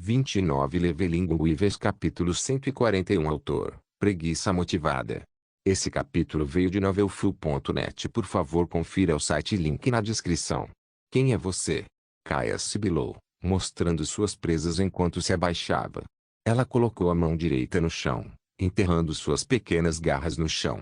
29 Leveling Weavers Capítulo 141 Autor, Preguiça Motivada. Esse capítulo veio de novelfull.net. Por favor confira o site, link na descrição. Quem é você? Kaia sibilou, mostrando suas presas enquanto se abaixava. Ela colocou a mão direita no chão, enterrando suas pequenas garras no chão.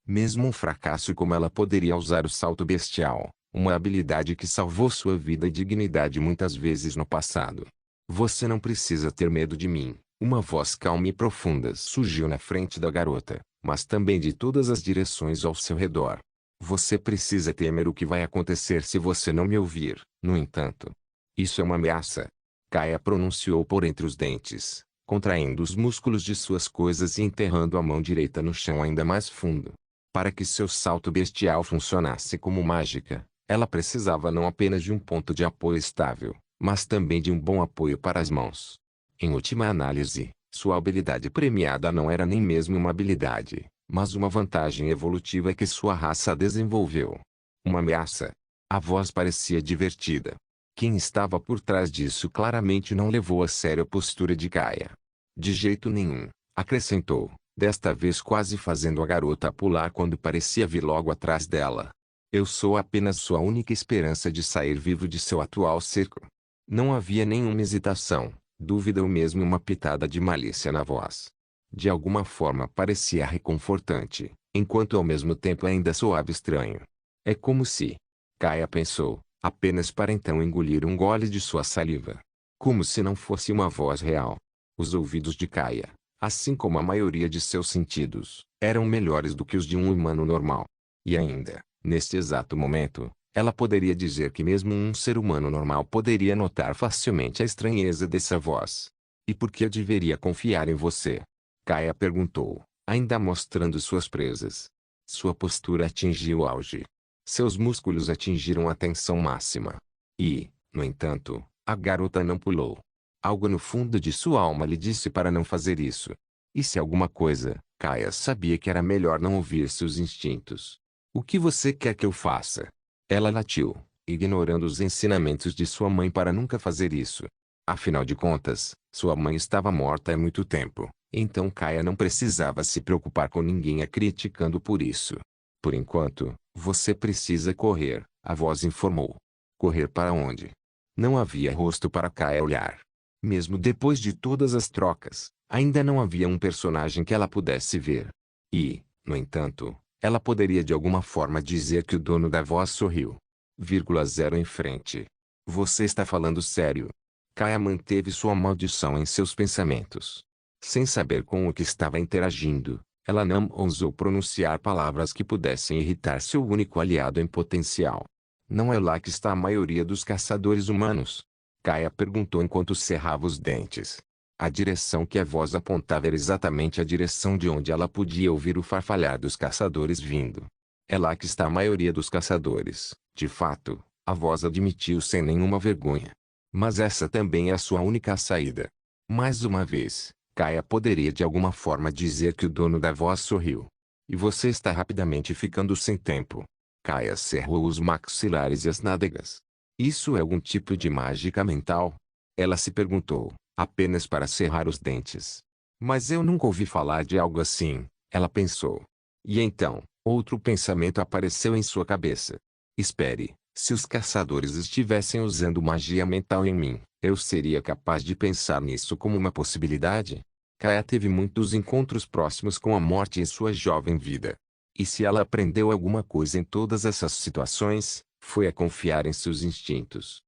Mesmo um fracasso como ela poderia usar o salto bestial, uma habilidade que salvou sua vida e dignidade muitas vezes no passado. Você não precisa ter medo de mim. Uma voz calma e profunda surgiu na frente da garota, mas também de todas as direções ao seu redor. Você precisa temer o que vai acontecer se você não me ouvir, no entanto. Isso é uma ameaça. Kaia pronunciou por entre os dentes, contraindo os músculos de suas coisas e enterrando a mão direita no chão ainda mais fundo. Para que seu salto bestial funcionasse como mágica, ela precisava não apenas de um ponto de apoio estável, mas também de um bom apoio para as mãos. Em última análise, sua habilidade premiada não era nem mesmo uma habilidade, mas uma vantagem evolutiva que sua raça desenvolveu. Uma ameaça. A voz parecia divertida. Quem estava por trás disso claramente não levou a sério a postura de Kaia. De jeito nenhum, acrescentou, desta vez quase fazendo a garota pular quando parecia vir logo atrás dela. Eu sou apenas sua única esperança de sair vivo de seu atual cerco. Não havia nenhuma hesitação, dúvida ou mesmo uma pitada de malícia na voz. De alguma forma parecia reconfortante, enquanto ao mesmo tempo ainda soava estranho. É como se... Kaia pensou, apenas para então engolir um gole de sua saliva. Como se não fosse uma voz real. Os ouvidos de Kaia, assim como a maioria de seus sentidos, eram melhores do que os de um humano normal. E ainda, neste exato momento, ela poderia dizer que mesmo um ser humano normal poderia notar facilmente a estranheza dessa voz. E por que eu deveria confiar em você? Kaia perguntou, ainda mostrando suas presas. Sua postura atingiu o auge. Seus músculos atingiram a tensão máxima. E, no entanto, a garota não pulou. Algo no fundo de sua alma lhe disse para não fazer isso. E se alguma coisa, Kaia sabia que era melhor não ouvir seus instintos. O que você quer que eu faça? Ela latiu, ignorando os ensinamentos de sua mãe para nunca fazer isso. Afinal de contas, sua mãe estava morta há muito tempo, então Kaia não precisava se preocupar com ninguém a criticando por isso. Por enquanto, você precisa correr, a voz informou. Correr para onde? Não havia rosto para Kaia olhar. Mesmo depois de todas as trocas, ainda não havia um personagem que ela pudesse ver. E, no entanto, ela poderia de alguma forma dizer que o dono da voz sorriu. 0 em frente. Você está falando sério? Kaia manteve sua maldição em seus pensamentos. Sem saber com o que estava interagindo, ela não ousou pronunciar palavras que pudessem irritar seu único aliado em potencial. Não é lá que está a maioria dos caçadores humanos? Kaia perguntou enquanto cerrava os dentes. A direção que a voz apontava era exatamente a direção de onde ela podia ouvir o farfalhar dos caçadores vindo. É lá que está a maioria dos caçadores, de fato, a voz admitiu sem nenhuma vergonha. Mas essa também é a sua única saída. Mais uma vez, Kaia poderia de alguma forma dizer que o dono da voz sorriu. E você está rapidamente ficando sem tempo. Kaia cerrou os maxilares e as nádegas. Isso é algum tipo de mágica mental? Ela se perguntou, apenas para cerrar os dentes. Mas eu nunca ouvi falar de algo assim, ela pensou. E então, outro pensamento apareceu em sua cabeça. Espere, se os caçadores estivessem usando magia mental em mim, eu seria capaz de pensar nisso como uma possibilidade? Kaia teve muitos encontros próximos com a morte em sua jovem vida. E se ela aprendeu alguma coisa em todas essas situações, foi a confiar em seus instintos.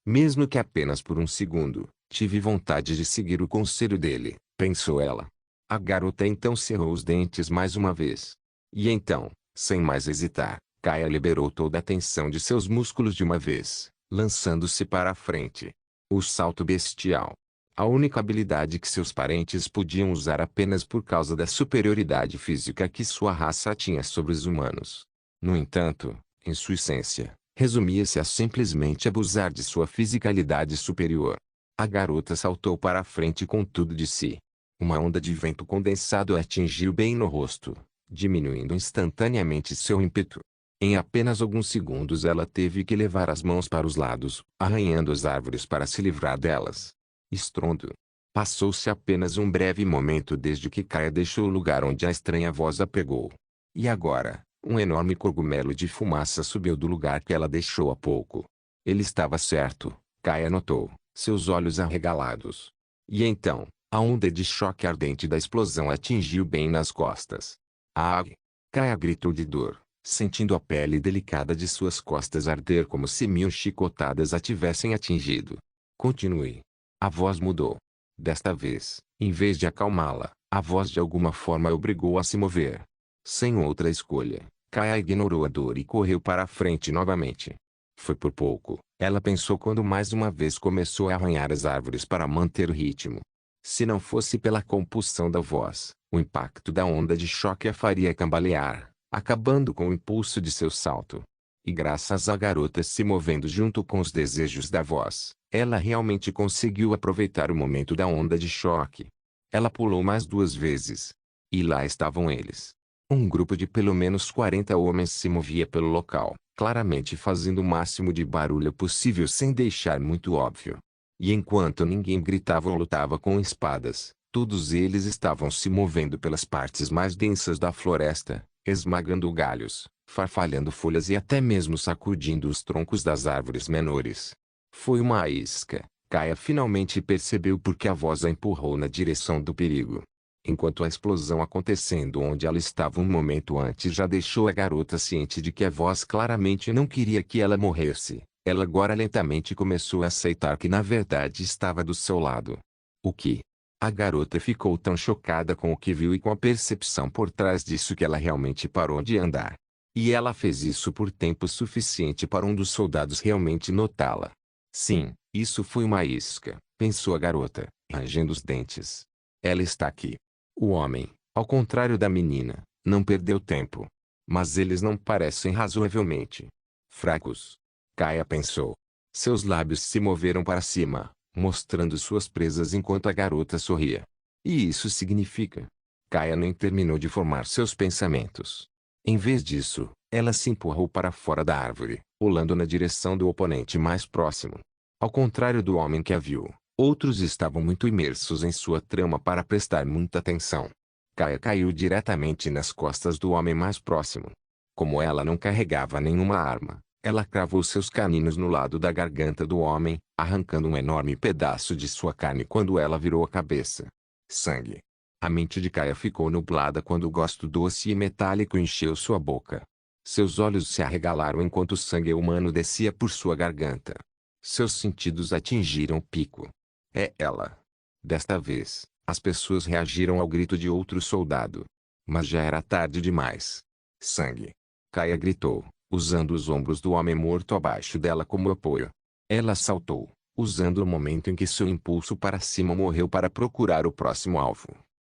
Mesmo que apenas por um segundo, tive vontade de seguir o conselho dele, pensou ela. A garota então cerrou os dentes mais uma vez. E então, sem mais hesitar, Kaia liberou toda a tensão de seus músculos de uma vez, lançando-se para a frente. O salto bestial. A única habilidade que seus parentes podiam usar apenas por causa da superioridade física que sua raça tinha sobre os humanos. No entanto, em sua essência, resumia-se a simplesmente abusar de sua fisicalidade superior. A garota saltou para a frente com tudo de si. Uma onda de vento condensado a atingiu bem no rosto, diminuindo instantaneamente seu ímpeto. Em apenas alguns segundos ela teve que levar as mãos para os lados, arranhando as árvores para se livrar delas. Estrondo. Passou-se apenas um breve momento desde que Kaia deixou o lugar onde a estranha voz a pegou. E agora, um enorme cogumelo de fumaça subiu do lugar que ela deixou há pouco. Ele estava certo, Kaia notou, seus olhos arregalados. E então, a onda de choque ardente da explosão atingiu bem nas costas. Ah! Kaia gritou de dor, sentindo a pele delicada de suas costas arder como se 1000 chicotadas a tivessem atingido. Continue. A voz mudou. Desta vez, em vez de acalmá-la, a voz de alguma forma a obrigou a se mover. Sem outra escolha, Kaia ignorou a dor e correu para a frente novamente. Foi por pouco, ela pensou quando mais uma vez começou a arranhar as árvores para manter o ritmo. Se não fosse pela compulsão da voz, o impacto da onda de choque a faria cambalear, acabando com o impulso de seu salto. E graças à garota se movendo junto com os desejos da voz, ela realmente conseguiu aproveitar o momento da onda de choque. Ela pulou mais 2 vezes. E lá estavam eles. Um grupo de pelo menos 40 homens se movia pelo local, claramente fazendo o máximo de barulho possível sem deixar muito óbvio. E enquanto ninguém gritava ou lutava com espadas, todos eles estavam se movendo pelas partes mais densas da floresta, esmagando galhos, farfalhando folhas e até mesmo sacudindo os troncos das árvores menores. Foi uma isca. Kaia finalmente percebeu porque a voz a empurrou na direção do perigo. Enquanto a explosão acontecendo onde ela estava um momento antes já deixou a garota ciente de que a voz claramente não queria que ela morresse, ela agora lentamente começou a aceitar que na verdade estava do seu lado. O que? A garota ficou tão chocada com o que viu e com a percepção por trás disso que ela realmente parou de andar. E ela fez isso por tempo suficiente para um dos soldados realmente notá-la. Sim, isso foi uma isca, pensou a garota, rangendo os dentes. Ela está aqui. O homem, ao contrário da menina, não perdeu tempo. Mas eles não parecem razoavelmente fracos. Kaia pensou. Seus lábios se moveram para cima, mostrando suas presas enquanto a garota sorria. E isso significa? Kaia nem terminou de formar seus pensamentos. Em vez disso, ela se empurrou para fora da árvore, pulando na direção do oponente mais próximo. Ao contrário do homem que a viu, outros estavam muito imersos em sua trama para prestar muita atenção. Kaia caiu diretamente nas costas do homem mais próximo. Como ela não carregava nenhuma arma, ela cravou seus caninos no lado da garganta do homem, arrancando um enorme pedaço de sua carne quando ela virou a cabeça. Sangue. A mente de Kaia ficou nublada quando o gosto doce e metálico encheu sua boca. Seus olhos se arregalaram enquanto o sangue humano descia por sua garganta. Seus sentidos atingiram o pico. É ela. Desta vez, as pessoas reagiram ao grito de outro soldado. Mas já era tarde demais. Sangue. Kaia gritou, usando os ombros do homem morto abaixo dela como apoio. Ela saltou, usando o momento em que seu impulso para cima morreu para procurar o próximo alvo.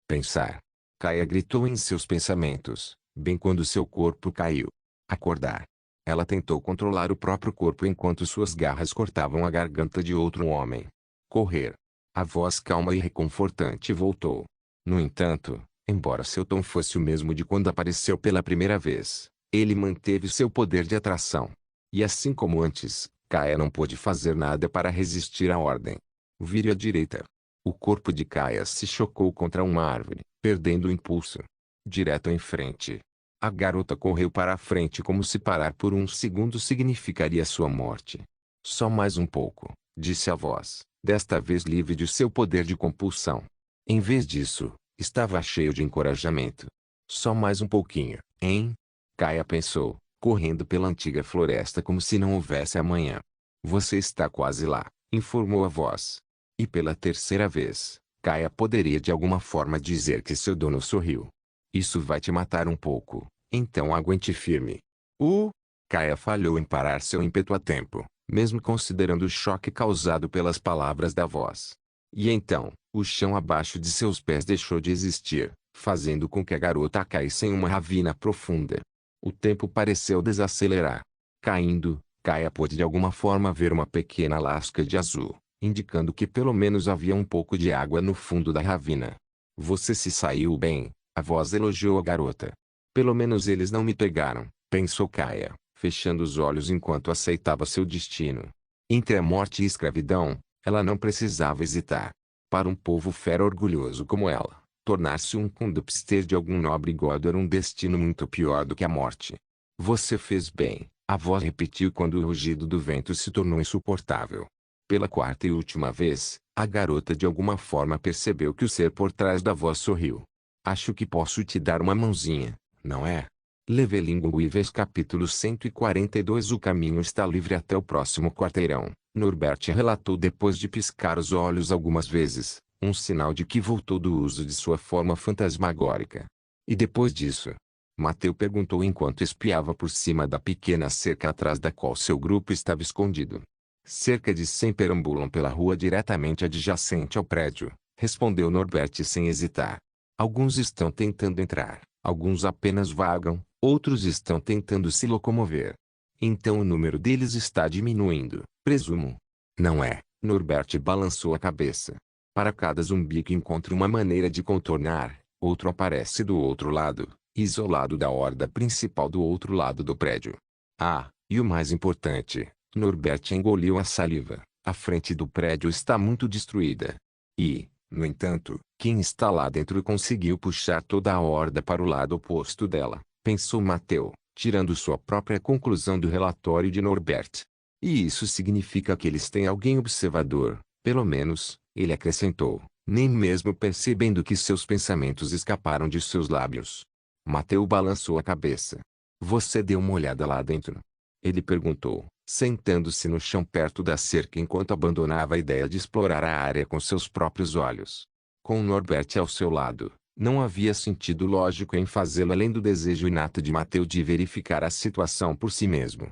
Pensar. Kaia gritou em seus pensamentos, bem quando seu corpo caiu. Acordar. Ela tentou controlar o próprio corpo enquanto suas garras cortavam a garganta de outro homem. Correr. A voz calma e reconfortante voltou. No entanto, embora seu tom fosse o mesmo de quando apareceu pela primeira vez, ele manteve seu poder de atração. E assim como antes, Kaia não pôde fazer nada para resistir à ordem. Vire à direita. O corpo de Kaia se chocou contra uma árvore, perdendo o impulso. Direto em frente. A garota correu para a frente como se parar por um segundo significaria sua morte. Só mais um pouco, disse a voz, desta vez livre de seu poder de compulsão. Em vez disso, estava cheio de encorajamento. Só mais um pouquinho, hein? Kaia pensou, correndo pela antiga floresta como se não houvesse amanhã. Você está quase lá, informou a voz. E pela terceira vez, Kaia poderia de alguma forma dizer que seu dono sorriu. Isso vai te matar um pouco, então aguente firme. Kaia falhou em parar seu ímpeto a tempo, mesmo considerando o choque causado pelas palavras da voz. E então, o chão abaixo de seus pés deixou de existir, fazendo com que a garota caísse em uma ravina profunda. O tempo pareceu desacelerar. Caindo, Kaia pôde de alguma forma ver uma pequena lasca de azul, indicando que pelo menos havia um pouco de água no fundo da ravina. Você se saiu bem, a voz elogiou a garota. Pelo menos eles não me pegaram, pensou Kaia, fechando os olhos enquanto aceitava seu destino. Entre a morte e a escravidão, Ela não precisava hesitar. Para um povo fera orgulhoso como ela, tornar-se um condupster de algum nobre godo era um destino muito pior do que a morte. Você fez bem, a voz repetiu quando o rugido do vento se tornou insuportável. Pela quarta e última vez, a garota de alguma forma percebeu que o ser por trás da voz sorriu. Acho que posso te dar uma mãozinha, não é? Levelingo Weavers capítulo 142. O caminho está livre até o próximo quarteirão, Norbert relatou depois de piscar os olhos algumas vezes, um sinal de que voltou do uso de sua forma fantasmagórica. E depois disso? Mateu perguntou enquanto espiava por cima da pequena cerca atrás da qual seu grupo estava escondido. Cerca de 100 perambulam pela rua diretamente adjacente ao prédio, respondeu Norbert sem hesitar. Alguns estão tentando entrar, alguns apenas vagam, outros estão tentando se locomover. Então o número deles está diminuindo, presumo. Não é, Norbert balançou a cabeça. Para cada zumbi que encontra uma maneira de contornar, outro aparece do outro lado, isolado da horda principal do outro lado do prédio. Ah, e o mais importante, Norbert engoliu a saliva, a frente do prédio está muito destruída. E, no entanto, quem está lá dentro conseguiu puxar toda a horda para o lado oposto dela, pensou Mateu, tirando sua própria conclusão do relatório de Norbert. E isso significa que eles têm alguém observador, pelo menos, ele acrescentou, nem mesmo percebendo que seus pensamentos escaparam de seus lábios. Mateu balançou a cabeça. Você deu uma olhada lá dentro? Ele perguntou, sentando-se no chão perto da cerca enquanto abandonava a ideia de explorar a área com seus próprios olhos. Com Norbert ao seu lado, não havia sentido lógico em fazê-lo além do desejo inato de Mateu de verificar a situação por si mesmo.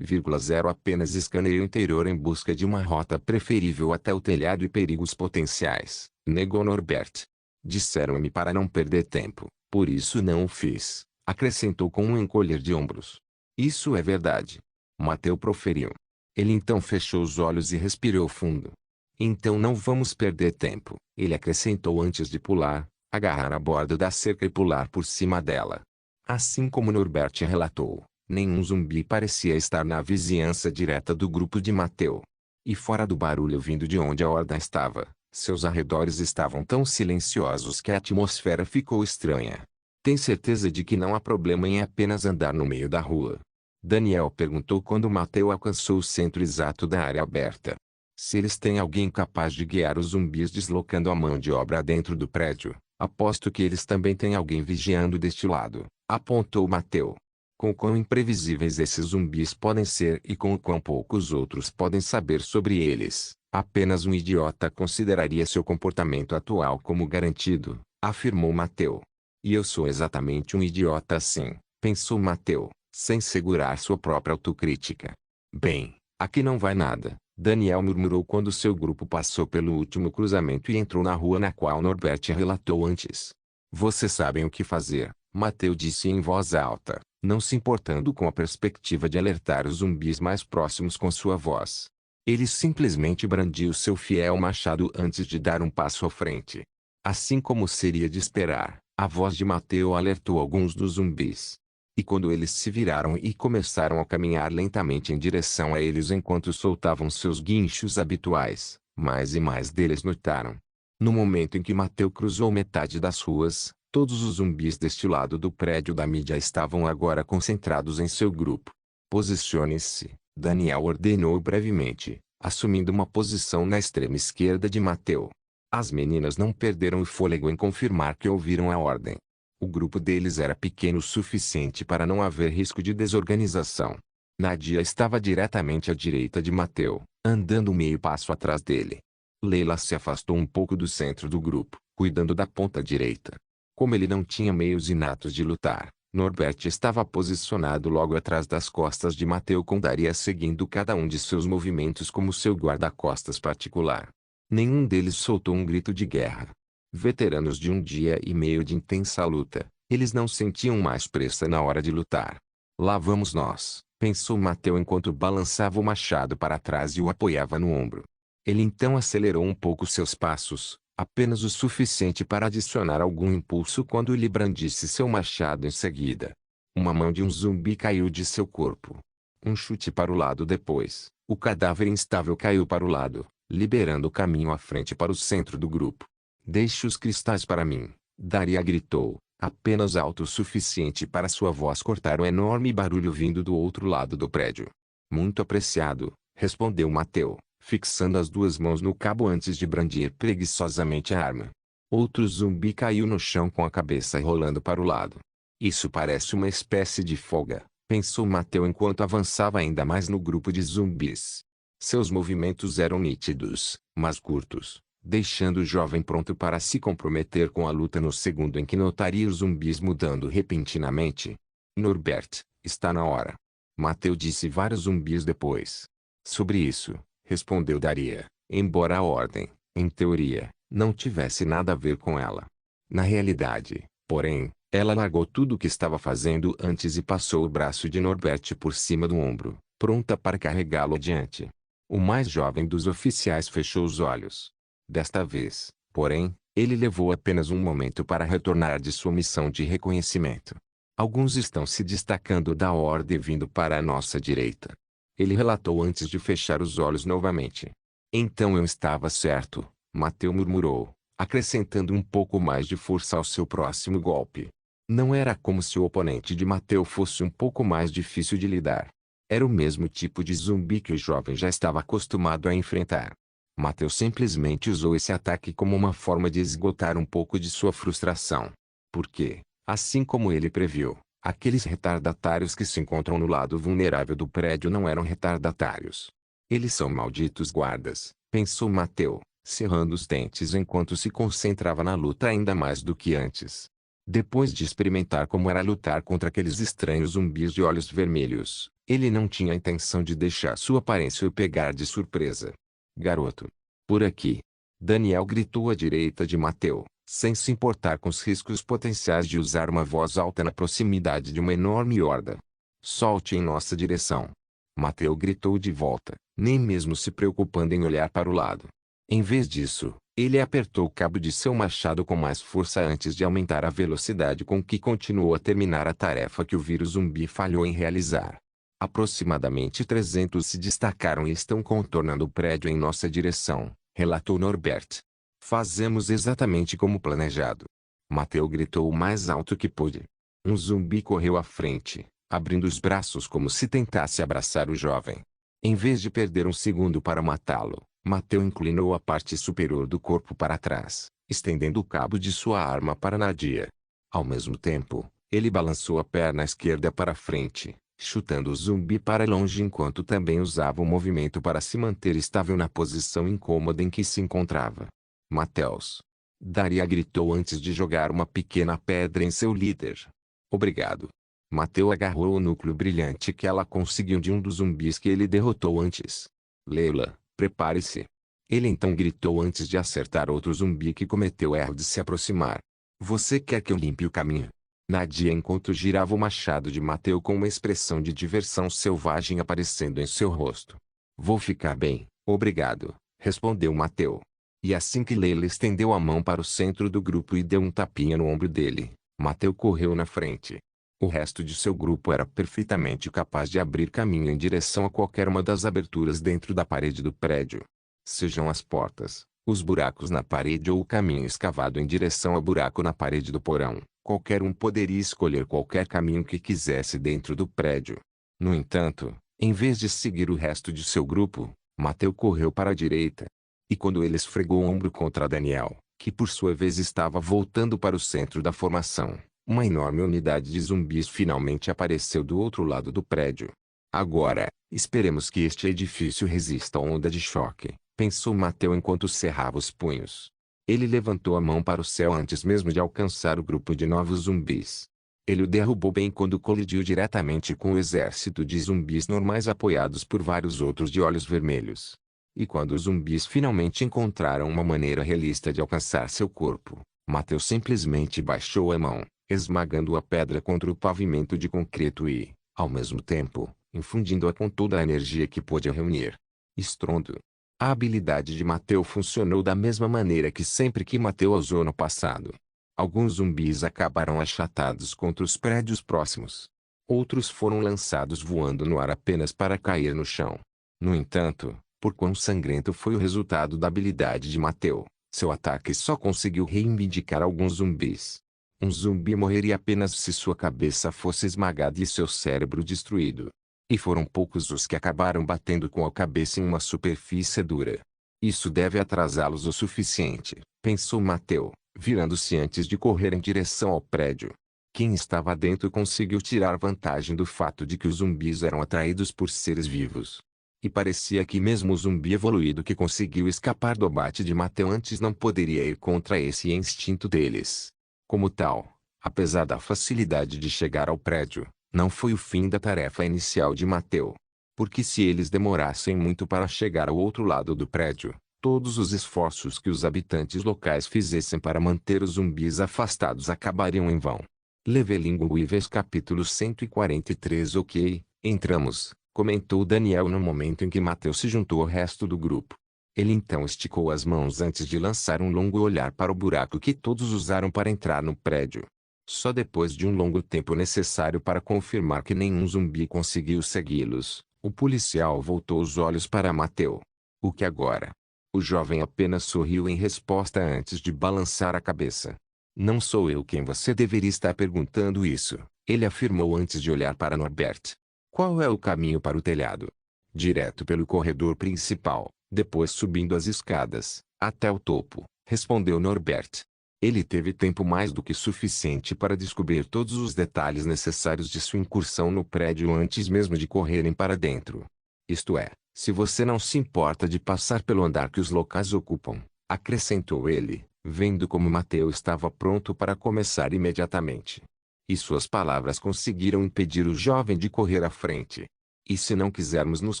Zero apenas escaneei o interior em busca de uma rota preferível até o telhado e perigos potenciais, negou Norbert. Disseram-me para não perder tempo, por isso não o fiz, acrescentou com um encolher de ombros. Isso é verdade. Mateu proferiu. Ele então fechou os olhos e respirou fundo. Então não vamos perder tempo, ele acrescentou antes de pular, agarrar a borda da cerca e pular por cima dela. Assim como Norbert relatou, nenhum zumbi parecia estar na vizinhança direta do grupo de Mateu. E fora do barulho vindo de onde a horda estava, seus arredores estavam tão silenciosos que a atmosfera ficou estranha. Tem certeza de que não há problema em apenas andar no meio da rua? Daniel perguntou quando Mateu alcançou o centro exato da área aberta. Se eles têm alguém capaz de guiar os zumbis deslocando a mão de obra dentro do prédio, aposto que eles também têm alguém vigiando deste lado, apontou Mateu. Com quão imprevisíveis esses zumbis podem ser e com quão poucos outros podem saber sobre eles, apenas um idiota consideraria seu comportamento atual como garantido, afirmou Mateu. E eu sou exatamente um idiota assim, pensou Mateu, sem segurar sua própria autocrítica. Bem, aqui não vai nada, Daniel murmurou quando seu grupo passou pelo último cruzamento e entrou na rua na qual Norbert relatou antes. Vocês sabem o que fazer, Mateu disse em voz alta, não se importando com a perspectiva de alertar os zumbis mais próximos com sua voz. Ele simplesmente brandiu seu fiel machado antes de dar um passo à frente. Assim como seria de esperar, a voz de Mateu alertou alguns dos zumbis. E quando eles se viraram e começaram a caminhar lentamente em direção a eles enquanto soltavam seus guinchos habituais, mais e mais deles notaram. No momento em que Mateu cruzou metade das ruas, todos os zumbis deste lado do prédio da mídia estavam agora concentrados em seu grupo. Posicione-se, Daniel ordenou brevemente, assumindo uma posição na extrema esquerda de Mateu. As meninas não perderam o fôlego em confirmar que ouviram a ordem. O grupo deles era pequeno o suficiente para não haver risco de desorganização. Nadia estava diretamente à direita de Mateu, andando meio passo atrás dele. Leila se afastou um pouco do centro do grupo, cuidando da ponta direita. Como ele não tinha meios inatos de lutar, Norbert estava posicionado logo atrás das costas de Mateu com Daria seguindo cada um de seus movimentos como seu guarda-costas particular. Nenhum deles soltou um grito de guerra. Veteranos de um dia e meio de intensa luta, eles não sentiam mais pressa na hora de lutar. Lá vamos nós, pensou Mateu enquanto balançava o machado para trás e o apoiava no ombro. Ele então acelerou um pouco seus passos, apenas o suficiente para adicionar algum impulso quando ele brandisse seu machado em seguida. Uma mão de um zumbi caiu de seu corpo. Um chute para o lado depois, o cadáver instável caiu para o lado, liberando o caminho à frente para o centro do grupo. Deixe os cristais para mim, Daria gritou, apenas alto o suficiente para sua voz cortar o enorme barulho vindo do outro lado do prédio. Muito apreciado, respondeu Mateu, fixando as duas mãos no cabo antes de brandir preguiçosamente a arma. Outro zumbi caiu no chão com a cabeça rolando para o lado. Isso parece uma espécie de folga, pensou Mateu enquanto avançava ainda mais no grupo de zumbis. Seus movimentos eram nítidos, mas curtos, deixando o jovem pronto para se comprometer com a luta no segundo em que notaria os zumbis mudando repentinamente. Norbert, está na hora. Mateu disse vários zumbis depois. Sobre isso, respondeu Daria, embora a ordem, em teoria, não tivesse nada a ver com ela. Na realidade, porém, ela largou tudo o que estava fazendo antes e passou o braço de Norbert por cima do ombro, pronta para carregá-lo adiante. O mais jovem dos oficiais fechou os olhos. Desta vez, porém, ele levou apenas um momento para retornar de sua missão de reconhecimento. Alguns estão se destacando da ordem vindo para a nossa direita. Ele relatou antes de fechar os olhos novamente. Então eu estava certo, Mateu murmurou, acrescentando um pouco mais de força ao seu próximo golpe. Não era como se o oponente de Mateu fosse um pouco mais difícil de lidar. Era o mesmo tipo de zumbi que o jovem já estava acostumado a enfrentar. Mateu simplesmente usou esse ataque como uma forma de esgotar um pouco de sua frustração. Porque, assim como ele previu, aqueles retardatários que se encontram no lado vulnerável do prédio não eram retardatários. Eles são malditos guardas, pensou Mateu, cerrando os dentes enquanto se concentrava na luta ainda mais do que antes. Depois de experimentar como era lutar contra aqueles estranhos zumbis de olhos vermelhos, ele não tinha a intenção de deixar sua aparência o pegar de surpresa. Garoto. Por aqui. Daniel gritou à direita de Mateu, sem se importar com os riscos potenciais de usar uma voz alta na proximidade de uma enorme horda. Solte em nossa direção. Mateu gritou de volta, nem mesmo se preocupando em olhar para o lado. Em vez disso, ele apertou o cabo de seu machado com mais força antes de aumentar a velocidade com que continuou a terminar a tarefa que o vírus zumbi falhou em realizar. Aproximadamente 300 se destacaram e estão contornando o prédio em nossa direção, relatou Norbert. Fazemos exatamente como planejado. Mateu gritou o mais alto que pôde. Um zumbi correu à frente, abrindo os braços como se tentasse abraçar o jovem. Em vez de perder um segundo para matá-lo, Mateu inclinou a parte superior do corpo para trás, estendendo o cabo de sua arma para Nadia. Ao mesmo tempo, ele balançou a perna esquerda para frente, chutando o zumbi para longe enquanto também usava o movimento para se manter estável na posição incômoda em que se encontrava. Mateus. Daria gritou antes de jogar uma pequena pedra em seu líder. Obrigado. Mateu agarrou o núcleo brilhante que ela conseguiu de um dos zumbis que ele derrotou antes. Leila, prepare-se. Ele então gritou antes de acertar outro zumbi que cometeu o erro de se aproximar. Você quer que eu limpe o caminho? Nadia enquanto girava o machado de Mateu com uma expressão de diversão selvagem aparecendo em seu rosto. Vou ficar bem, obrigado, respondeu Mateu. E assim que Leila estendeu a mão para o centro do grupo e deu um tapinha no ombro dele, Mateu correu na frente. O resto de seu grupo era perfeitamente capaz de abrir caminho em direção a qualquer uma das aberturas dentro da parede do prédio. Sejam as portas, os buracos na parede ou o caminho escavado em direção ao buraco na parede do porão, qualquer um poderia escolher qualquer caminho que quisesse dentro do prédio. No entanto, em vez de seguir o resto de seu grupo, Mateu correu para a direita. E quando ele esfregou o ombro contra Daniel, que por sua vez estava voltando para o centro da formação, uma enorme unidade de zumbis finalmente apareceu do outro lado do prédio. Agora, esperemos que este edifício resista à onda de choque, pensou Mateu enquanto cerrava os punhos. Ele levantou a mão para o céu antes mesmo de alcançar o grupo de novos zumbis. Ele o derrubou bem quando colidiu diretamente com o exército de zumbis normais apoiados por vários outros de olhos vermelhos. E quando os zumbis finalmente encontraram uma maneira realista de alcançar seu corpo, Mateu simplesmente baixou a mão, esmagando a pedra contra o pavimento de concreto e, ao mesmo tempo, infundindo-a com toda a energia que pôde reunir. Estrondo. A habilidade de Mateu funcionou da mesma maneira que sempre que Mateu usou no passado. Alguns zumbis acabaram achatados contra os prédios próximos. Outros foram lançados voando no ar apenas para cair no chão. No entanto, Por quão sangrento foi o resultado da habilidade de Mateu, seu ataque só conseguiu reivindicar alguns zumbis. Um zumbi morreria apenas se sua cabeça fosse esmagada e seu cérebro destruído. E foram poucos os que acabaram batendo com a cabeça em uma superfície dura. Isso deve atrasá-los o suficiente, pensou Mateu, virando-se antes de correr em direção ao prédio. Quem estava dentro conseguiu tirar vantagem do fato de que os zumbis eram atraídos por seres vivos. E parecia que mesmo o zumbi evoluído que conseguiu escapar do abate de Mateu antes não poderia ir contra esse instinto deles. Como tal, apesar da facilidade de chegar ao prédio, não foi o fim da tarefa inicial de Mateu. Porque se eles demorassem muito para chegar ao outro lado do prédio, todos os esforços que os habitantes locais fizessem para manter os zumbis afastados acabariam em vão. Levelinguíveis capítulo 143. Ok, entramos, comentou Daniel no momento em que Mateu se juntou ao resto do grupo. Ele então esticou as mãos antes de lançar um longo olhar para o buraco que todos usaram para entrar no prédio. Só depois de um longo tempo necessário para confirmar que nenhum zumbi conseguiu segui-los, o policial voltou os olhos para Mateu. O que agora? O jovem apenas sorriu em resposta antes de balançar a cabeça. Não sou eu quem você deveria estar perguntando isso, ele afirmou antes de olhar para Norbert. Qual é o caminho para o telhado? Direto pelo corredor principal, depois subindo as escadas, até o topo, respondeu Norbert. Ele teve tempo mais do que suficiente para descobrir todos os detalhes necessários de sua incursão no prédio antes mesmo de correrem para dentro. Isto é, se você não se importa de passar pelo andar que os locais ocupam, acrescentou ele, vendo como Mateu estava pronto para começar imediatamente. E suas palavras conseguiram impedir o jovem de correr à frente. E se não quisermos nos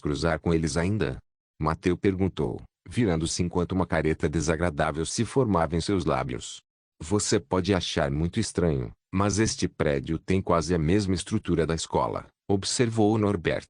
cruzar com eles ainda? Mateu perguntou, virando-se enquanto uma careta desagradável se formava em seus lábios. Você pode achar muito estranho, mas este prédio tem quase a mesma estrutura da escola, observou Norbert.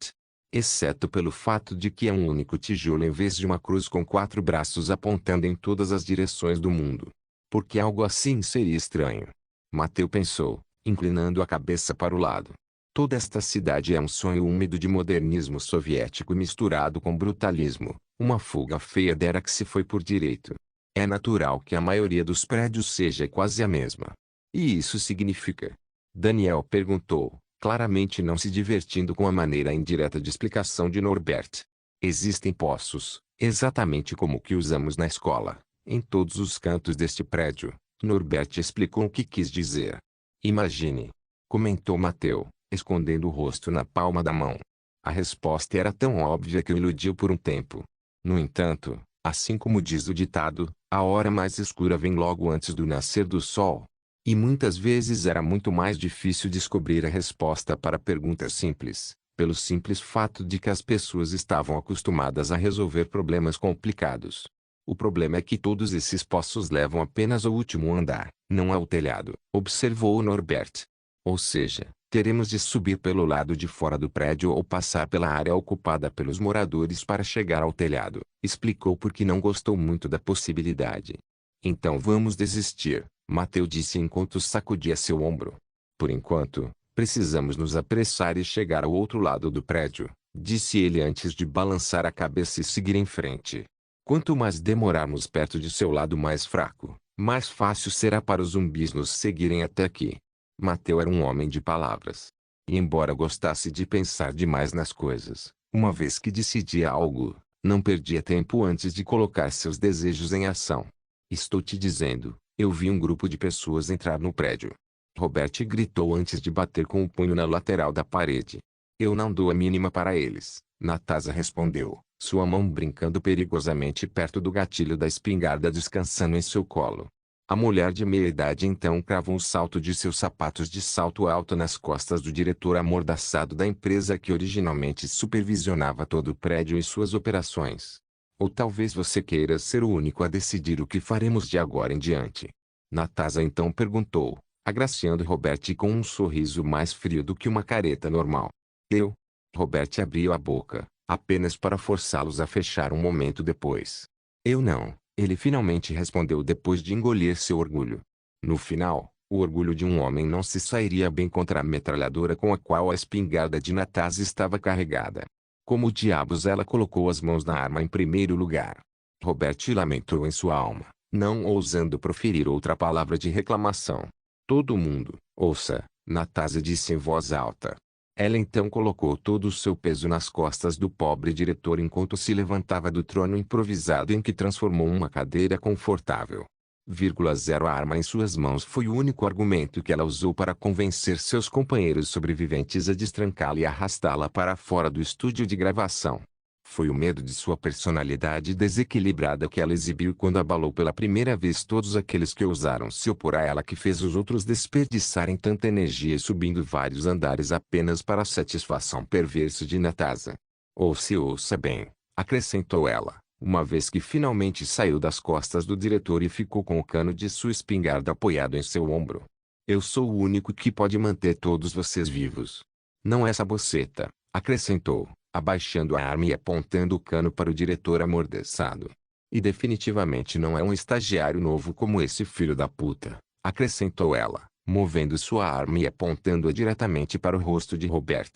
Exceto pelo fato de que é um único tijolo em vez de uma cruz com 4 braços apontando em todas as direções do mundo. Porque algo assim seria estranho. Mateu pensou, inclinando a cabeça para o lado. Toda esta cidade é um sonho úmido de modernismo soviético misturado com brutalismo, uma fuga feia dera que se foi por direito. É natural que a maioria dos prédios seja quase a mesma. E isso significa? Daniel perguntou, claramente não se divertindo com a maneira indireta de explicação de Norbert. Existem poços, exatamente como o que usamos na escola, em todos os cantos deste prédio. Norbert explicou o que quis dizer. Imagine, comentou Mateu, escondendo o rosto na palma da mão. A resposta era tão óbvia que o iludiu por um tempo. No entanto, assim como diz o ditado, a hora mais escura vem logo antes do nascer do sol. E muitas vezes era muito mais difícil descobrir a resposta para perguntas simples, pelo simples fato de que as pessoas estavam acostumadas a resolver problemas complicados. O problema é que todos esses poços levam apenas ao último andar, não ao telhado, observou Norbert. Ou seja, teremos de subir pelo lado de fora do prédio ou passar pela área ocupada pelos moradores para chegar ao telhado, explicou porque não gostou muito da possibilidade. Então vamos desistir, Mateu disse enquanto sacudia seu ombro. Por enquanto, precisamos nos apressar e chegar ao outro lado do prédio, disse ele antes de balançar a cabeça e seguir em frente. Quanto mais demorarmos perto de seu lado mais fraco, mais fácil será para os zumbis nos seguirem até aqui. Mateu era um homem de palavras. E embora gostasse de pensar demais nas coisas, uma vez que decidia algo, não perdia tempo antes de colocar seus desejos em ação. Estou te dizendo, eu vi um grupo de pessoas entrar no prédio. Robert gritou antes de bater com o punho na lateral da parede. Eu não dou a mínima para eles, Natasha respondeu, sua mão brincando perigosamente perto do gatilho da espingarda descansando em seu colo. A mulher de meia-idade então cravou um salto de seus sapatos de salto alto nas costas do diretor amordaçado da empresa que originalmente supervisionava todo o prédio e suas operações. Ou talvez você queira ser o único a decidir o que faremos de agora em diante. Natasha então perguntou, agraciando Robert com um sorriso mais frio do que uma careta normal. Eu? Robert abriu a boca, apenas para forçá-los a fechar um momento depois. Eu não. Ele finalmente respondeu depois de engolir seu orgulho. No final, o orgulho de um homem não se sairia bem contra a metralhadora com a qual a espingarda de Natasha estava carregada. Como diabos ela colocou as mãos na arma em primeiro lugar? Robert lamentou em sua alma, não ousando proferir outra palavra de reclamação. Todo mundo, ouça, Natasha disse em voz alta. Ela então colocou todo o seu peso nas costas do pobre diretor enquanto se levantava do trono improvisado em que transformou uma cadeira confortável. A arma em suas mãos foi o único argumento que ela usou para convencer seus companheiros sobreviventes a destrancá-la e arrastá-la para fora do estúdio de gravação. Foi o medo de sua personalidade desequilibrada que ela exibiu quando abalou pela primeira vez todos aqueles que ousaram se opor a ela que fez os outros desperdiçarem tanta energia subindo vários andares apenas para a satisfação perversa de Natasha. Ouça bem, acrescentou ela, uma vez que finalmente saiu das costas do diretor e ficou com o cano de sua espingarda apoiado em seu ombro. Eu sou o único que pode manter todos vocês vivos. Não essa boceta, acrescentou, abaixando a arma e apontando o cano para o diretor amordaçado. E definitivamente não é um estagiário novo como esse filho da puta, acrescentou ela, movendo sua arma e apontando-a diretamente para o rosto de Robert.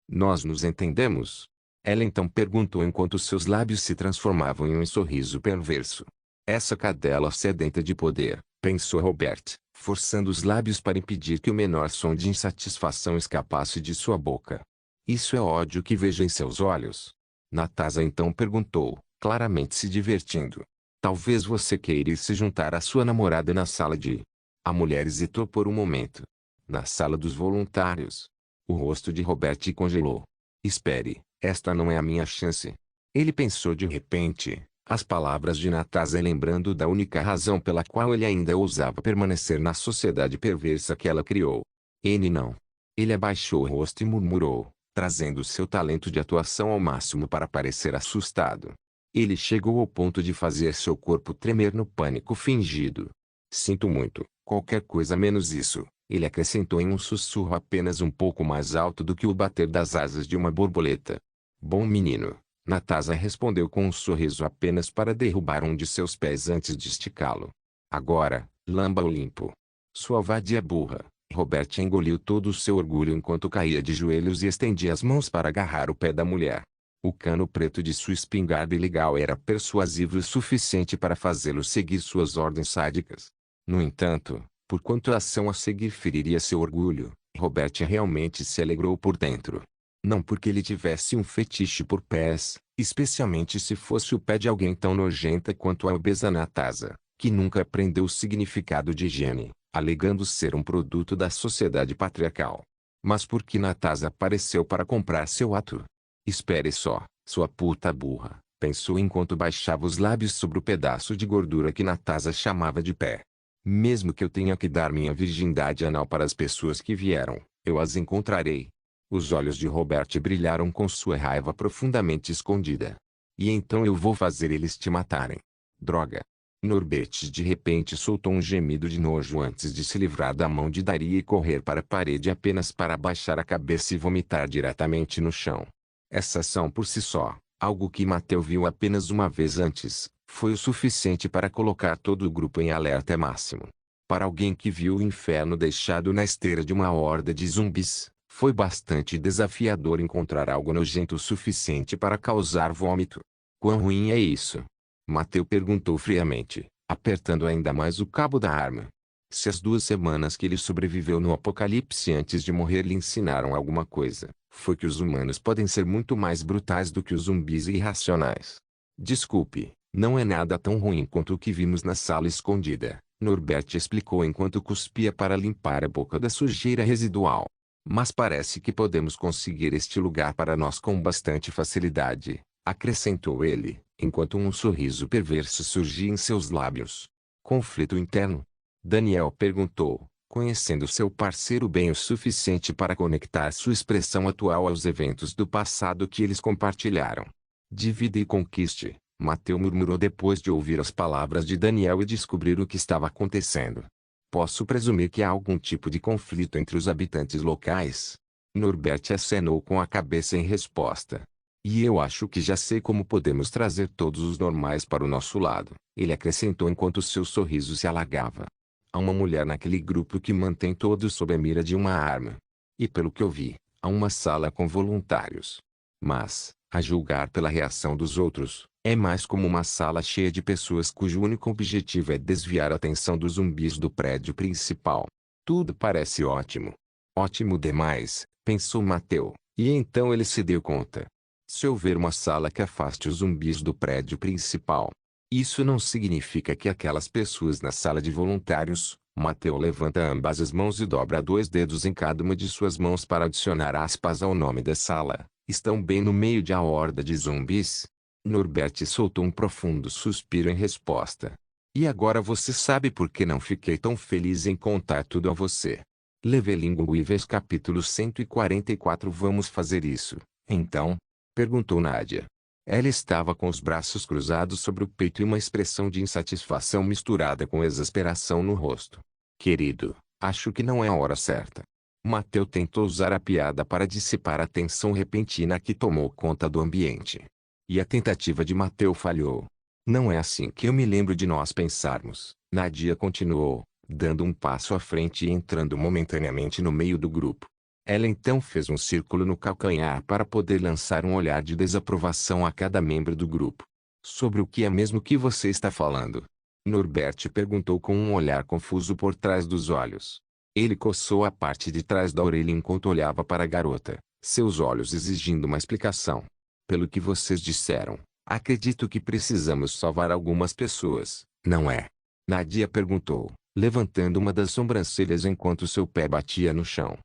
Nós nos entendemos? Ela então perguntou enquanto seus lábios se transformavam em um sorriso perverso. Essa cadela sedenta de poder, pensou Robert, forçando os lábios para impedir que o menor som de insatisfação escapasse de sua boca. Isso é ódio que vejo em seus olhos? Natasha então perguntou, claramente se divertindo. Talvez você queira ir se juntar à sua namorada na sala de... A mulher hesitou por um momento. Na sala dos voluntários. O rosto de Robert congelou. Espere, esta não é a minha chance. Ele pensou de repente, as palavras de Natasha lembrando da única razão pela qual ele ainda ousava permanecer na sociedade perversa que ela criou. Ele não. Ele abaixou o rosto e murmurou, trazendo seu talento de atuação ao máximo para parecer assustado. Ele chegou ao ponto de fazer seu corpo tremer no pânico fingido. Sinto muito, qualquer coisa menos isso, ele acrescentou em um sussurro apenas um pouco mais alto do que o bater das asas de uma borboleta. Bom menino, Natasha respondeu com um sorriso apenas para derrubar um de seus pés antes de esticá-lo. Agora, lamba-o limpo. Sua vadia burra. Robert engoliu todo o seu orgulho enquanto caía de joelhos e estendia as mãos para agarrar o pé da mulher. O cano preto de sua espingarda ilegal era persuasivo o suficiente para fazê-lo seguir suas ordens sádicas. No entanto, por quanto a ação a seguir feriria seu orgulho, Robert realmente se alegrou por dentro. Não porque ele tivesse um fetiche por pés, especialmente se fosse o pé de alguém tão nojenta quanto a obesa Natasha, que nunca aprendeu o significado de higiene, alegando ser um produto da sociedade patriarcal. Mas porque Natasha apareceu para comprar seu ato. Espere só, sua puta burra, pensou enquanto baixava os lábios sobre o pedaço de gordura que Natasha chamava de pé. Mesmo que eu tenha que dar minha virgindade anal para as pessoas que vieram, eu as encontrarei. Os olhos de Robert brilharam com sua raiva profundamente escondida. E então eu vou fazer eles te matarem. Droga. Norbert de repente soltou um gemido de nojo antes de se livrar da mão de Daria e correr para a parede apenas para abaixar a cabeça e vomitar diretamente no chão. Essa ação por si só, algo que Mateu viu apenas uma vez antes, foi o suficiente para colocar todo o grupo em alerta máximo. Para alguém que viu o inferno deixado na esteira de uma horda de zumbis, foi bastante desafiador encontrar algo nojento o suficiente para causar vômito. Quão ruim é isso? Mateu perguntou friamente, apertando ainda mais o cabo da arma. Se as 2 semanas que ele sobreviveu no apocalipse antes de morrer lhe ensinaram alguma coisa, foi que os humanos podem ser muito mais brutais do que os zumbis irracionais. Desculpe, não é nada tão ruim quanto o que vimos na sala escondida, Norbert explicou enquanto cuspia para limpar a boca da sujeira residual. Mas parece que podemos conseguir este lugar para nós com bastante facilidade, acrescentou ele, enquanto um sorriso perverso surgia em seus lábios. Conflito interno? Daniel perguntou, conhecendo seu parceiro bem o suficiente para conectar sua expressão atual aos eventos do passado que eles compartilharam. Divida e conquiste, Mateu murmurou depois de ouvir as palavras de Daniel e descobrir o que estava acontecendo. Posso presumir que há algum tipo de conflito entre os habitantes locais? Norbert acenou com a cabeça em resposta. E eu acho que já sei como podemos trazer todos os normais para o nosso lado, ele acrescentou enquanto seu sorriso se alagava. Há uma mulher naquele grupo que mantém todos sob a mira de uma arma. E pelo que eu vi, há uma sala com voluntários. Mas, A julgar pela reação dos outros, é mais como uma sala cheia de pessoas cujo único objetivo é desviar a atenção dos zumbis do prédio principal. Tudo parece ótimo. Ótimo demais, pensou Mateu, e então ele se deu conta. Se houver uma sala que afaste os zumbis do prédio principal, isso não significa que aquelas pessoas na sala de voluntários. Mateu levanta ambas as mãos e dobra 2 dedos em cada uma de suas mãos para adicionar aspas ao nome da sala. Estão bem no meio de a horda de zumbis. Norbert soltou um profundo suspiro em resposta. E agora você sabe por que não fiquei tão feliz em contar tudo a você. Leveling Weavers capítulo 144. Vamos fazer isso, então? Perguntou Nadia. Ela estava com os braços cruzados sobre o peito e uma expressão de insatisfação misturada com exasperação no rosto. Querido, acho que não é a hora certa. Mateu tentou usar a piada para dissipar a tensão repentina que tomou conta do ambiente. E a tentativa de Mateu falhou. Não é assim que eu me lembro de nós pensarmos, Nadia continuou, dando um passo à frente e entrando momentaneamente no meio do grupo. Ela então fez um círculo no calcanhar para poder lançar um olhar de desaprovação a cada membro do grupo. Sobre o que é mesmo que você está falando? Norbert perguntou com um olhar confuso por trás dos olhos. Ele coçou a parte de trás da orelha enquanto olhava para a garota, seus olhos exigindo uma explicação. Pelo que vocês disseram, acredito que precisamos salvar algumas pessoas, não é? Nadia perguntou, levantando uma das sobrancelhas enquanto seu pé batia no chão.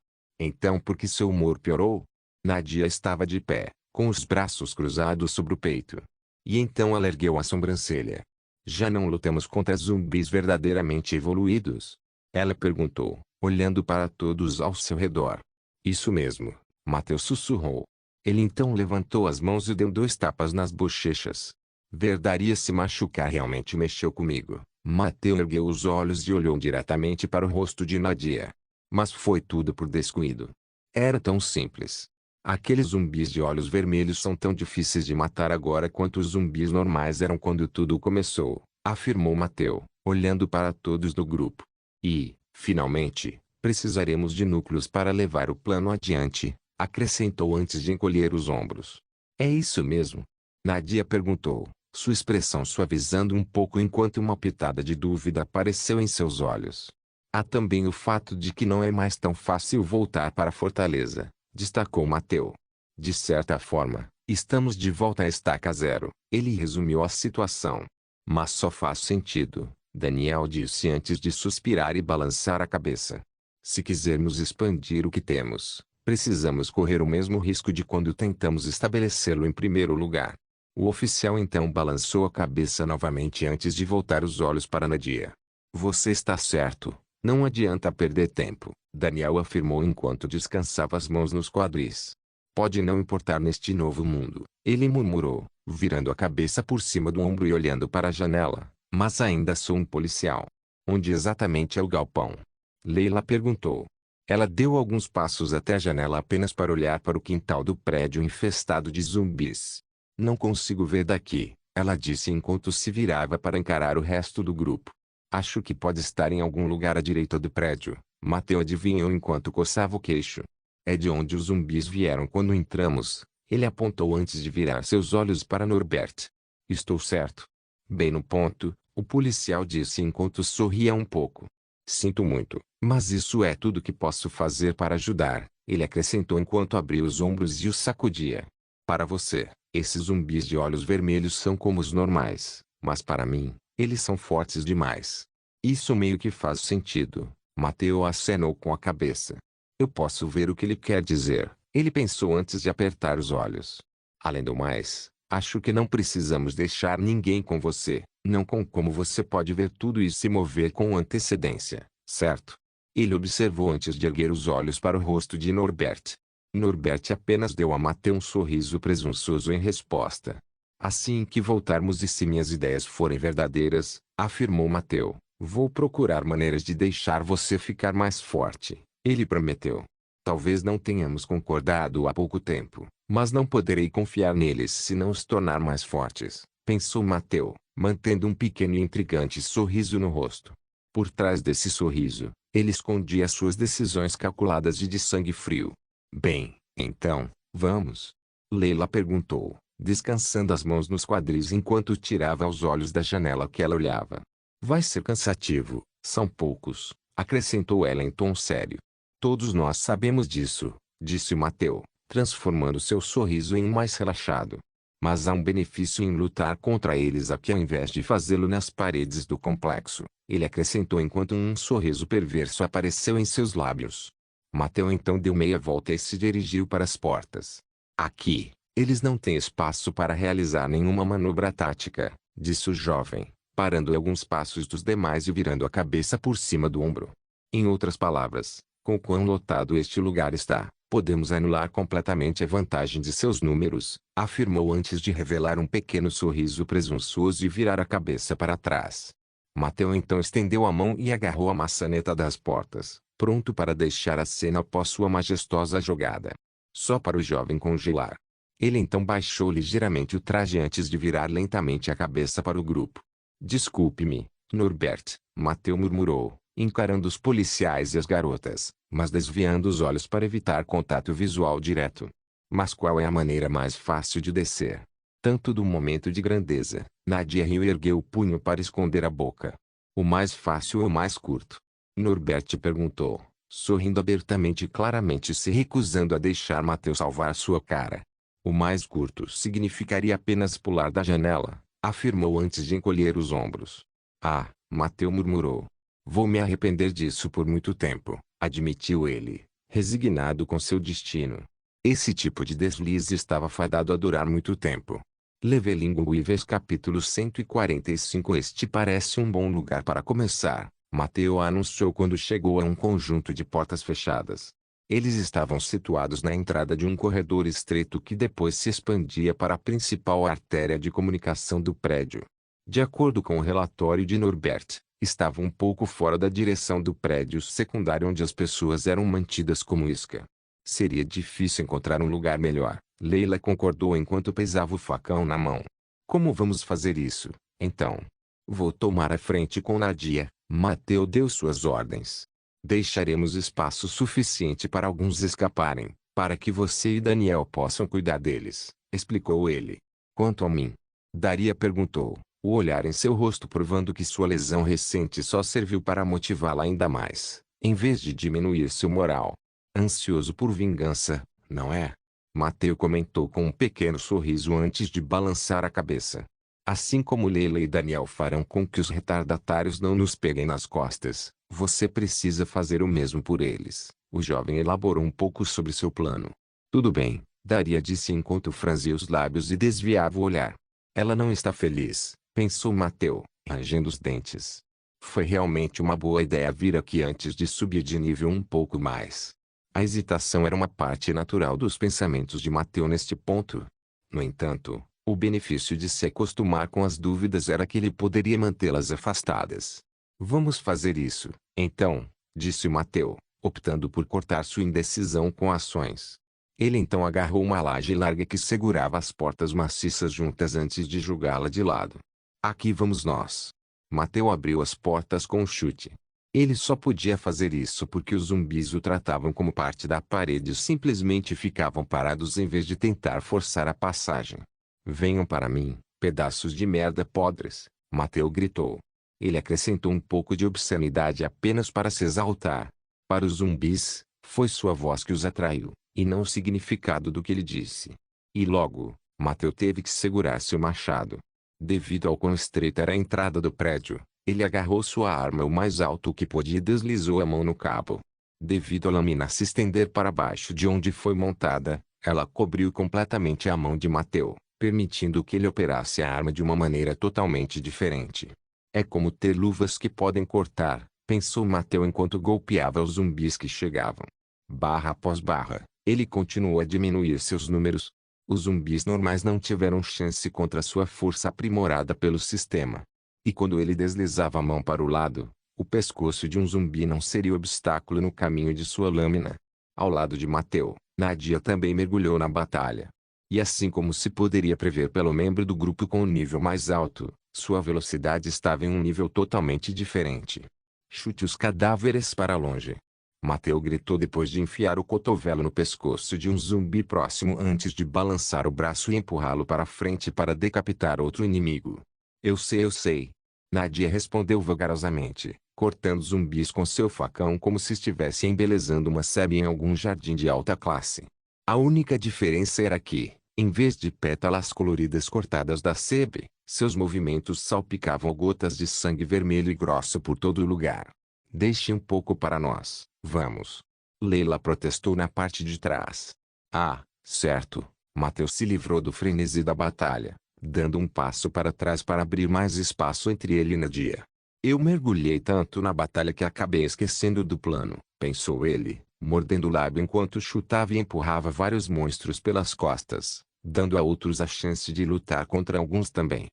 Então por que seu humor piorou? Nadia estava de pé, com os braços cruzados sobre o peito. E então ela ergueu a sobrancelha. Já não lutamos contra zumbis verdadeiramente evoluídos? Ela perguntou, olhando para todos ao seu redor. Isso mesmo, Mateu sussurrou. Ele então levantou as mãos e deu 2 tapas nas bochechas. Verdaria se machucar realmente mexeu comigo. Mateu ergueu os olhos e olhou diretamente para o rosto de Nadia. Mas foi tudo por descuido. Era tão simples. Aqueles zumbis de olhos vermelhos são tão difíceis de matar agora quanto os zumbis normais eram quando tudo começou, afirmou Mateu, olhando para todos do grupo. E, finalmente, precisaremos de núcleos para levar o plano adiante, acrescentou antes de encolher os ombros. É isso mesmo? Nadia perguntou, sua expressão suavizando um pouco enquanto uma pitada de dúvida apareceu em seus olhos. Há também o fato de que não é mais tão fácil voltar para a fortaleza, destacou Mateu. De certa forma, estamos de volta à estaca zero, ele resumiu a situação. Mas só faz sentido, Daniel disse antes de suspirar e balançar a cabeça. Se quisermos expandir o que temos, precisamos correr o mesmo risco de quando tentamos estabelecê-lo em primeiro lugar. O oficial então balançou a cabeça novamente antes de voltar os olhos para Nadia. Você está certo. Não adianta perder tempo, Daniel afirmou enquanto descansava as mãos nos quadris. Pode não importar neste novo mundo, ele murmurou, virando a cabeça por cima do ombro e olhando para a janela, mas ainda sou um policial. Onde exatamente é o galpão? Leila perguntou. Ela deu alguns passos até a janela apenas para olhar para o quintal do prédio infestado de zumbis. Não consigo ver daqui, ela disse enquanto se virava para encarar o resto do grupo. Acho que pode estar em algum lugar à direita do prédio, Mateu adivinhou enquanto coçava o queixo. É de onde os zumbis vieram quando entramos, ele apontou antes de virar seus olhos para Norbert. Estou certo. Bem no ponto, o policial disse enquanto sorria um pouco. Sinto muito, mas isso é tudo que posso fazer para ajudar, ele acrescentou enquanto abria os ombros e os sacudia. Para você, esses zumbis de olhos vermelhos são como os normais, mas para mim, eles são fortes demais. Isso meio que faz sentido, Mateu acenou com a cabeça. Eu posso ver o que ele quer dizer, ele pensou antes de apertar os olhos. Além do mais, acho que não precisamos deixar ninguém com você, não com como você pode ver tudo e se mover com antecedência, certo? Ele observou antes de erguer os olhos para o rosto de Norbert. Norbert apenas deu a Mateu um sorriso presunçoso em resposta. Assim que voltarmos e se minhas ideias forem verdadeiras, afirmou Mateu, vou procurar maneiras de deixar você ficar mais forte, ele prometeu. Talvez não tenhamos concordado há pouco tempo, mas não poderei confiar neles se não os tornar mais fortes, pensou Mateu, mantendo um pequeno e intrigante sorriso no rosto. Por trás desse sorriso, ele escondia suas decisões calculadas e de sangue frio. Bem, então, vamos. Leila perguntou, descansando as mãos nos quadris enquanto tirava os olhos da janela que ela olhava. Vai ser cansativo, são poucos, acrescentou ela em tom sério. Todos nós sabemos disso, disse Mateu, transformando seu sorriso em um mais relaxado. Mas há um benefício em lutar contra eles aqui ao invés de fazê-lo nas paredes do complexo, ele acrescentou enquanto um sorriso perverso apareceu em seus lábios. Mateu então deu meia volta e se dirigiu para as portas. Aqui, eles não têm espaço para realizar nenhuma manobra tática, disse o jovem, parando alguns passos dos demais e virando a cabeça por cima do ombro. Em outras palavras, com quão lotado este lugar está, podemos anular completamente a vantagem de seus números, afirmou antes de revelar um pequeno sorriso presunçoso e virar a cabeça para trás. Mateu então estendeu a mão e agarrou a maçaneta das portas, pronto para deixar a cena após sua majestosa jogada. Só para o jovem congelar. Ele então baixou ligeiramente o traje antes de virar lentamente a cabeça para o grupo. Desculpe-me, Norbert, Mateu murmurou, encarando os policiais e as garotas, mas desviando os olhos para evitar contato visual direto. Mas qual é a maneira mais fácil de descer? Tanto do momento de grandeza, Nadia riu e ergueu o punho para esconder a boca. O mais fácil ou o mais curto? Norbert perguntou, sorrindo abertamente e claramente se recusando a deixar Mateu salvar sua cara. O mais curto significaria apenas pular da janela, afirmou antes de encolher os ombros. Ah, Mateu murmurou. Vou me arrepender disso por muito tempo, admitiu ele, resignado com seu destino. Esse tipo de deslize estava fadado a durar muito tempo. Leveling Weavers capítulo 145. Este parece um bom lugar para começar, Mateu anunciou quando chegou a um conjunto de portas fechadas. Eles estavam situados na entrada de um corredor estreito que depois se expandia para a principal artéria de comunicação do prédio. De acordo com o relatório de Norbert, estava um pouco fora da direção do prédio secundário onde as pessoas eram mantidas como isca. Seria difícil encontrar um lugar melhor, Leila concordou enquanto pesava o facão na mão. Como vamos fazer isso, então? Vou tomar a frente com Nadia, Mateu deu suas ordens. Deixaremos espaço suficiente para alguns escaparem, para que você e Daniel possam cuidar deles, explicou ele. Quanto a mim? Daria perguntou, o olhar em seu rosto provando que sua lesão recente só serviu para motivá-la ainda mais, em vez de diminuir seu moral. Ansioso por vingança, não é? Mateu comentou com um pequeno sorriso antes de balançar a cabeça. Assim como Leila e Daniel farão com que os retardatários não nos peguem nas costas, você precisa fazer o mesmo por eles. O jovem elaborou um pouco sobre seu plano. Tudo bem, Daria disse enquanto franzia os lábios e desviava o olhar. Ela não está feliz, pensou Mateu, rangendo os dentes. Foi realmente uma boa ideia vir aqui antes de subir de nível um pouco mais. A hesitação era uma parte natural dos pensamentos de Mateu neste ponto. No entanto, o benefício de se acostumar com as dúvidas era que ele poderia mantê-las afastadas. Vamos fazer isso, então, disse Mateu, optando por cortar sua indecisão com ações. Ele então agarrou uma laje larga que segurava as portas maciças juntas antes de jogá-la de lado. Aqui vamos nós. Mateu abriu as portas com um chute. Ele só podia fazer isso porque os zumbis o tratavam como parte da parede e simplesmente ficavam parados em vez de tentar forçar a passagem. Venham para mim, pedaços de merda podres, Mateu gritou. Ele acrescentou um pouco de obscenidade apenas para se exaltar. Para os zumbis, foi sua voz que os atraiu, e não o significado do que ele disse. E logo, Mateu teve que segurar seu machado. Devido ao quão estreita era a entrada do prédio, ele agarrou sua arma o mais alto que podia e deslizou a mão no cabo. Devido à lâmina se estender para baixo de onde foi montada, ela cobriu completamente a mão de Mateu, permitindo que ele operasse a arma de uma maneira totalmente diferente. É como ter luvas que podem cortar, pensou Mateu enquanto golpeava os zumbis que chegavam. Barra após barra, ele continuou a diminuir seus números. Os zumbis normais não tiveram chance contra sua força aprimorada pelo sistema. E quando ele deslizava a mão para o lado, o pescoço de um zumbi não seria obstáculo no caminho de sua lâmina. Ao lado de Mateu, Nadia também mergulhou na batalha. E assim como se poderia prever pelo membro do grupo com o nível mais alto, sua velocidade estava em um nível totalmente diferente. Chute os cadáveres para longe. Mateu gritou depois de enfiar o cotovelo no pescoço de um zumbi próximo antes de balançar o braço e empurrá-lo para frente para decapitar outro inimigo. Eu sei. Nadia respondeu vagarosamente, cortando zumbis com seu facão como se estivesse embelezando uma série em algum jardim de alta classe. A única diferença era que, em vez de pétalas coloridas cortadas da sebe, seus movimentos salpicavam gotas de sangue vermelho e grosso por todo o lugar. Deixe um pouco para nós, vamos. Leila protestou na parte de trás. Ah, certo. Mateus se livrou do frenesi da batalha, dando um passo para trás para abrir mais espaço entre ele e Nadia. Eu mergulhei tanto na batalha que acabei esquecendo do plano, pensou ele, mordendo o lábio enquanto chutava e empurrava vários monstros pelas costas, dando a outros a chance de lutar contra alguns também.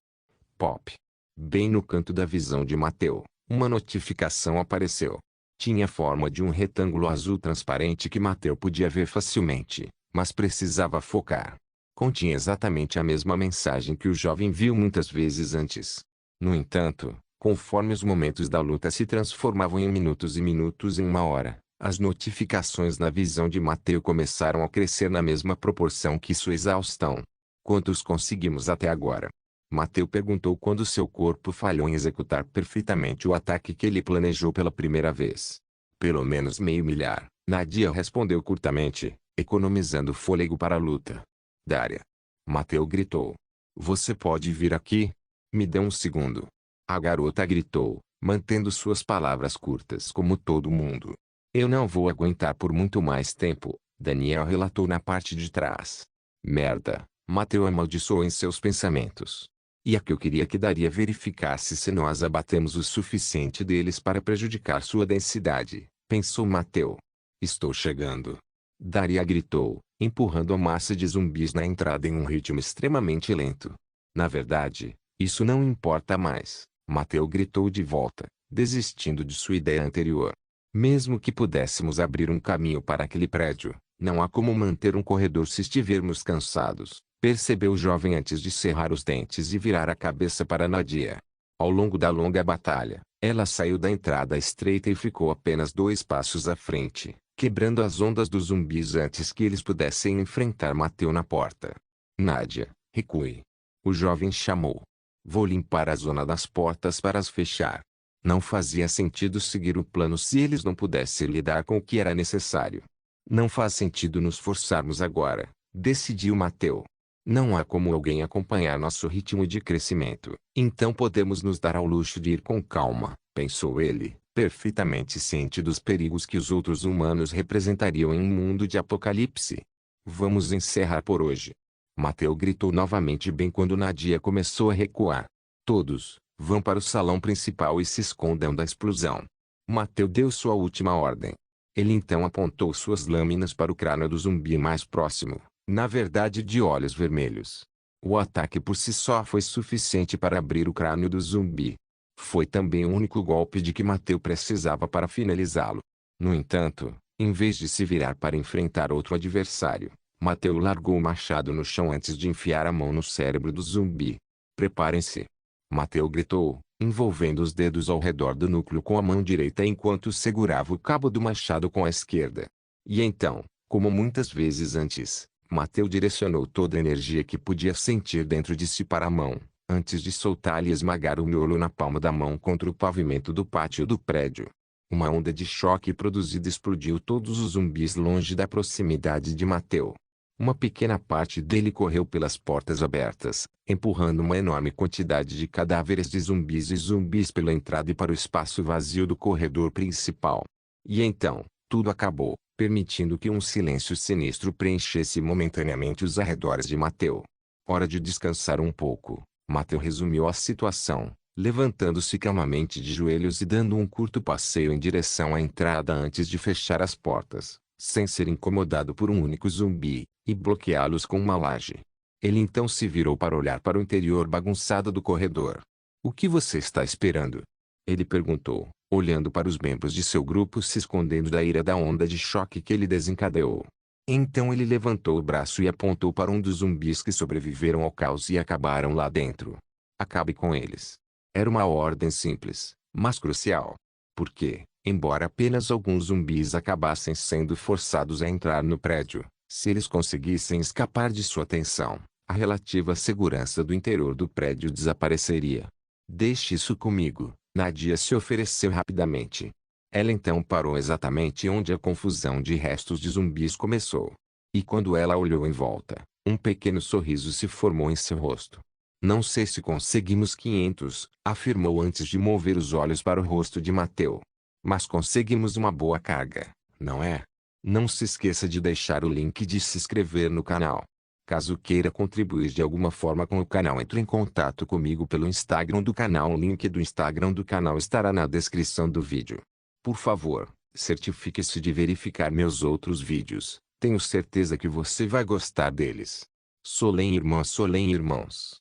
Pop. Bem no canto da visão de Mateu, uma notificação apareceu. Tinha a forma de um retângulo azul transparente que Mateu podia ver facilmente, mas precisava focar. Continha exatamente a mesma mensagem que o jovem viu muitas vezes antes. No entanto, conforme os momentos da luta se transformavam em minutos e minutos em uma hora, as notificações na visão de Mateu começaram a crescer na mesma proporção que sua exaustão. Quantos conseguimos até agora? Mateu perguntou quando seu corpo falhou em executar perfeitamente o ataque que ele planejou pela primeira vez. Pelo menos meio milhar, Nadia respondeu curtamente, economizando fôlego para a luta. Daria. Mateu gritou. Você pode vir aqui? Me dê um segundo. A garota gritou, mantendo suas palavras curtas como todo mundo. Eu não vou aguentar por muito mais tempo, Daniel relatou na parte de trás. Merda, Mateu amaldiçoou em seus pensamentos. E a que eu queria que Daria verificasse se nós abatemos o suficiente deles para prejudicar sua densidade, pensou Mateu. Estou chegando. Daria gritou, empurrando a massa de zumbis na entrada em um ritmo extremamente lento. Na verdade, isso não importa mais, Mateu gritou de volta, desistindo de sua ideia anterior. Mesmo que pudéssemos abrir um caminho para aquele prédio, não há como manter um corredor se estivermos cansados, percebeu o jovem antes de cerrar os dentes e virar a cabeça para Nadia. Ao longo da longa batalha, ela saiu da entrada estreita e ficou apenas 2 passos à frente, quebrando as ondas dos zumbis antes que eles pudessem enfrentar Mateu na porta. Nadia, recue. O jovem chamou. Vou limpar a zona das portas para as fechar. Não fazia sentido seguir o plano se eles não pudessem lidar com o que era necessário. Não faz sentido nos forçarmos agora, decidiu Mateu. Não há como alguém acompanhar nosso ritmo de crescimento, então podemos nos dar ao luxo de ir com calma, pensou ele, perfeitamente ciente dos perigos que os outros humanos representariam em um mundo de apocalipse. Vamos encerrar por hoje. Mateu gritou novamente bem quando Nadia começou a recuar. Todos, vão para o salão principal e se escondam da explosão. Mateu deu sua última ordem. Ele então apontou suas lâminas para o crânio do zumbi mais próximo, na verdade de olhos vermelhos. O ataque por si só foi suficiente para abrir o crânio do zumbi. Foi também o único golpe de que Mateu precisava para finalizá-lo. No entanto, em vez de se virar para enfrentar outro adversário, Mateu largou o machado no chão antes de enfiar a mão no cérebro do zumbi. Preparem-se. Mateu gritou, envolvendo os dedos ao redor do núcleo com a mão direita enquanto segurava o cabo do machado com a esquerda. E então, como muitas vezes antes, Mateu direcionou toda a energia que podia sentir dentro de si para a mão, antes de soltar e esmagar o miolo na palma da mão contra o pavimento do pátio do prédio. Uma onda de choque produzida explodiu todos os zumbis longe da proximidade de Mateu. Uma pequena parte dele correu pelas portas abertas, empurrando uma enorme quantidade de cadáveres de zumbis e zumbis pela entrada e para o espaço vazio do corredor principal. E então, tudo acabou, permitindo que um silêncio sinistro preenchesse momentaneamente os arredores de Mateu. Hora de descansar um pouco, Mateu resumiu a situação, levantando-se calmamente de joelhos e dando um curto passeio em direção à entrada antes de fechar as portas, sem ser incomodado por um único zumbi, e bloqueá-los com uma laje. Ele então se virou para olhar para o interior bagunçado do corredor. O que você está esperando? Ele perguntou, olhando para os membros de seu grupo se escondendo da ira da onda de choque que ele desencadeou. Então ele levantou o braço e apontou para um dos zumbis que sobreviveram ao caos e acabaram lá dentro. Acabe com eles. Era uma ordem simples, mas crucial. Porque, Embora apenas alguns zumbis acabassem sendo forçados a entrar no prédio, se eles conseguissem escapar de sua atenção, a relativa segurança do interior do prédio desapareceria. Deixe isso comigo, Nadia se ofereceu rapidamente. Ela então parou exatamente onde a confusão de restos de zumbis começou. E quando ela olhou em volta, um pequeno sorriso se formou em seu rosto. Não sei se conseguimos 500, afirmou antes de mover os olhos para o rosto de Mateu. Mas conseguimos uma boa carga, não é? Não se esqueça de deixar o link de se inscrever no canal. Caso queira contribuir de alguma forma com o canal, entre em contato comigo pelo Instagram do canal. O link do Instagram do canal estará na descrição do vídeo. Por favor, certifique-se de verificar meus outros vídeos. Tenho certeza que você vai gostar deles. Solem irmãs, Solem irmãos.